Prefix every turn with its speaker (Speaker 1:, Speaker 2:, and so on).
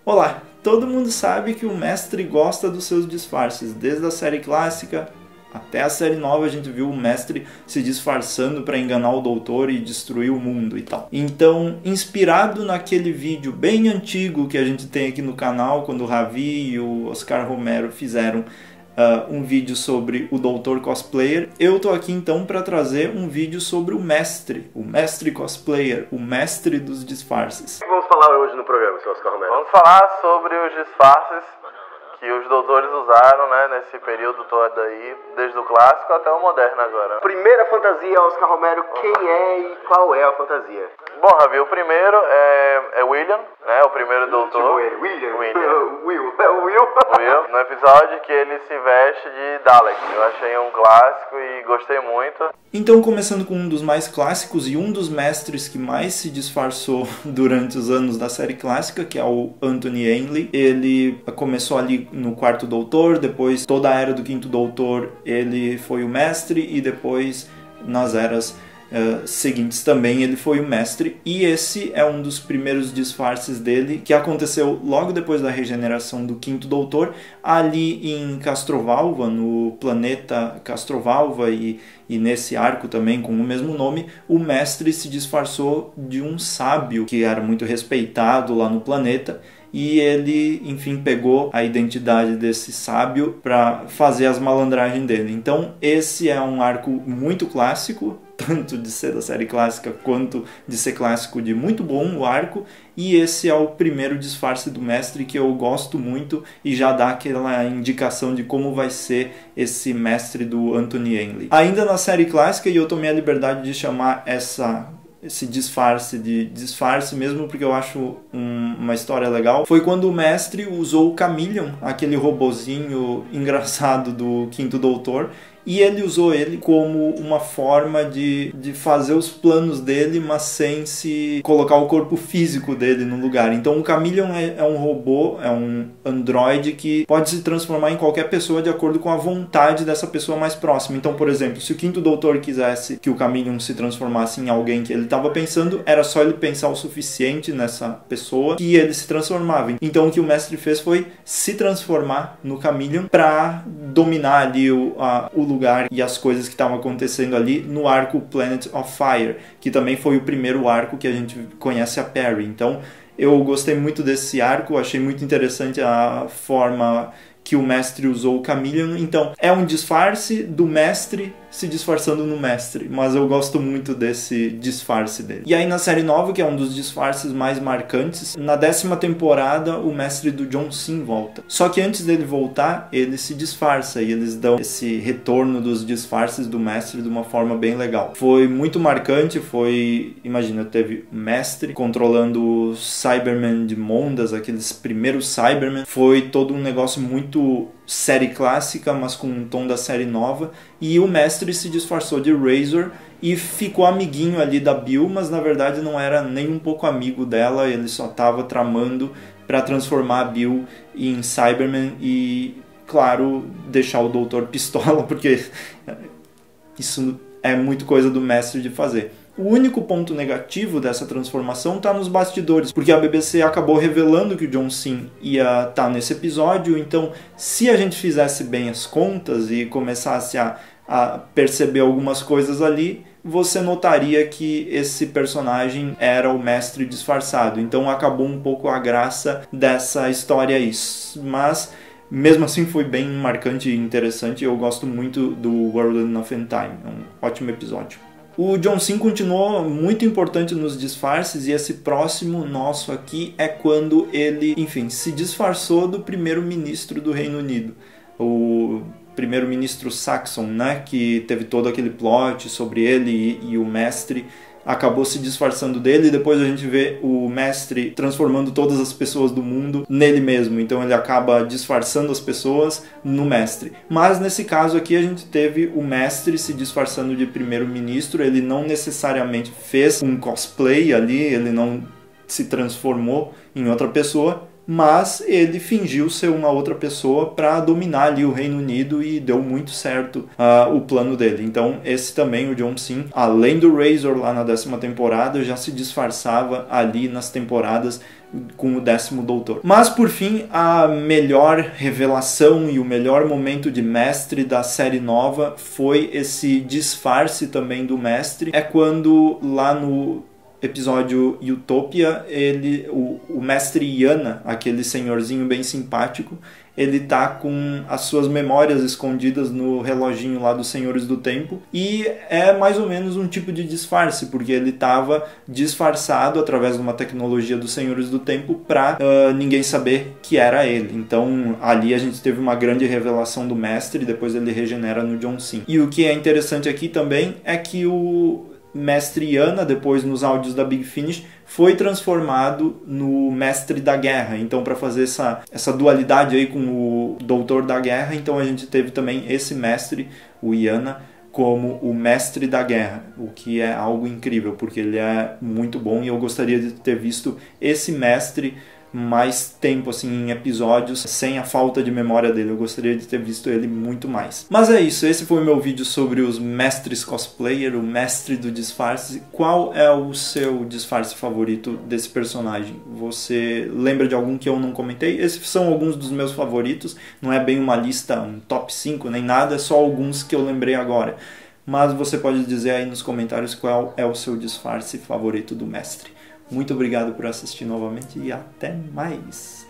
Speaker 1: Olá! Todo mundo sabe que o mestre gosta dos seus disfarces, desde a série clássica até a série nova a gente viu o mestre se disfarçando para enganar o doutor e destruir o mundo e tal. Então, inspirado naquele vídeo bem antigo que a gente tem aqui no canal, quando o Ravi e o Oscar Romero fizeram um vídeo sobre o doutor cosplayer, eu tô aqui então para trazer um vídeo sobre o mestre cosplayer, o mestre dos disfarces.
Speaker 2: O que vamos falar hoje no programa, Sr. Oscar Romero?
Speaker 3: Vamos falar sobre os disfarces que os doutores usaram, né, nesse período todo aí, desde o clássico até o moderno agora.
Speaker 2: Primeira fantasia, Oscar Romero, quem é e qual é a fantasia?
Speaker 3: Bom, Ravi, o primeiro é William, né, o primeiro doutor. Will, no episódio que ele se veste de Dalek. Eu achei um clássico e gostei muito.
Speaker 1: Então, começando com um dos mais clássicos e um dos mestres que mais se disfarçou durante os anos da série clássica, que é o Anthony Ainley. Ele começou ali no quarto doutor, depois toda a era do quinto doutor ele foi o mestre e depois nas eras seguintes também ele foi o mestre, e esse é um dos primeiros disfarces dele que aconteceu logo depois da regeneração do quinto doutor ali em Castrovalva, no planeta Castrovalva, e nesse arco também com o mesmo nome, o mestre se disfarçou de um sábio que era muito respeitado lá no planeta. E ele, enfim, pegou a identidade desse sábio para fazer as malandragens dele. Então, esse é um arco muito clássico, tanto de ser da série clássica quanto de ser clássico, de muito bom o arco. E esse é o primeiro disfarce do mestre que eu gosto muito e já dá aquela indicação de como vai ser esse mestre do Anthony Ainley. Ainda na série clássica, e eu tomei a liberdade de chamar esse disfarce de disfarce mesmo porque eu acho uma história legal, foi quando o mestre usou o Chameleon, aquele robozinho engraçado do quinto doutor, e ele usou ele como uma forma de fazer os planos dele, mas sem se colocar o corpo físico dele no lugar. Então o Chameleon é um robô, é um androide que pode se transformar em qualquer pessoa de acordo com a vontade dessa pessoa mais próxima. Então, por exemplo, se o quinto doutor quisesse que o Chameleon se transformasse em alguém que ele estava pensando, era só ele pensar o suficiente nessa pessoa que ele se transformava. Então o que o mestre fez foi se transformar no Chameleon para dominar ali o lugar e as coisas que estavam acontecendo ali no arco Planet of Fire, que também foi o primeiro arco que a gente conhece a Perry. Então eu gostei muito desse arco, achei muito interessante a forma que o mestre usou o Chameleon. Então é um disfarce do mestre se disfarçando no mestre, mas eu gosto muito desse disfarce dele. E aí na série nova, que é um dos disfarces mais marcantes, na 10ª temporada o mestre do John Sim volta. Só que antes dele voltar, ele se disfarça e eles dão esse retorno dos disfarces do mestre de uma forma bem legal. Foi muito marcante, imagina, teve o mestre controlando os Cybermen de Mondas, aqueles primeiros Cybermen. Foi todo um negócio muito série clássica, mas com um tom da série nova, e o mestre se disfarçou de Razor e ficou amiguinho ali da Bill, mas na verdade não era nem um pouco amigo dela, ele só estava tramando para transformar a Bill em Cyberman e, claro, deixar o doutor pistola, porque isso é muito coisa do mestre de fazer. O único ponto negativo dessa transformação está nos bastidores, porque a BBC acabou revelando que o John Sim ia estar nesse episódio. Então, se a gente fizesse bem as contas e começasse a perceber algumas coisas ali, você notaria que esse personagem era o mestre disfarçado. Então acabou um pouco a graça dessa história aí. Mas mesmo assim foi bem marcante e interessante. Eu gosto muito do World Enough in Time, é um ótimo episódio. O John Sim continuou muito importante nos disfarces, e esse próximo nosso aqui é quando ele, enfim, se disfarçou do primeiro-ministro do Reino Unido, o primeiro-ministro Saxon, né, que teve todo aquele plot sobre ele e o mestre acabou se disfarçando dele, e depois a gente vê o mestre transformando todas as pessoas do mundo nele mesmo, então ele acaba disfarçando as pessoas no mestre. Mas nesse caso aqui a gente teve o mestre se disfarçando de primeiro-ministro, ele não necessariamente fez um cosplay ali, ele não se transformou em outra pessoa, mas ele fingiu ser uma outra pessoa para dominar ali o Reino Unido, e deu muito certo o plano dele. Então esse também, o John Sim, além do Razor lá na 10ª temporada, já se disfarçava ali nas temporadas com o 10º Doutor. Mas por fim, a melhor revelação e o melhor momento de mestre da série nova foi esse disfarce também do mestre. É quando lá no episódio Utopia, o mestre Yana, aquele senhorzinho bem simpático, ele tá com as suas memórias escondidas no reloginho lá dos Senhores do Tempo, e é mais ou menos um tipo de disfarce, porque ele estava disfarçado através de uma tecnologia dos Senhores do Tempo para ninguém saber que era ele. Então ali a gente teve uma grande revelação do mestre, e depois ele regenera no John Sim. E o que é interessante aqui também é que o Mestre Yana, depois nos áudios da Big Finish, foi transformado no Mestre da Guerra. Então, para fazer essa dualidade aí com o Doutor da Guerra, então a gente teve também esse mestre, o Yana, como o Mestre da Guerra, o que é algo incrível, porque ele é muito bom, e eu gostaria de ter visto esse mestre mais tempo, assim, em episódios, sem a falta de memória dele. Eu gostaria de ter visto ele muito mais. Mas é isso, esse foi o meu vídeo sobre os mestres cosplayer, o mestre do disfarce. Qual é o seu disfarce favorito desse personagem? Você lembra de algum que eu não comentei? Esses são alguns dos meus favoritos, não é bem uma lista, um top 5 nem nada, é só alguns que eu lembrei agora. Mas você pode dizer aí nos comentários qual é o seu disfarce favorito do mestre. Muito obrigado por assistir novamente e até mais!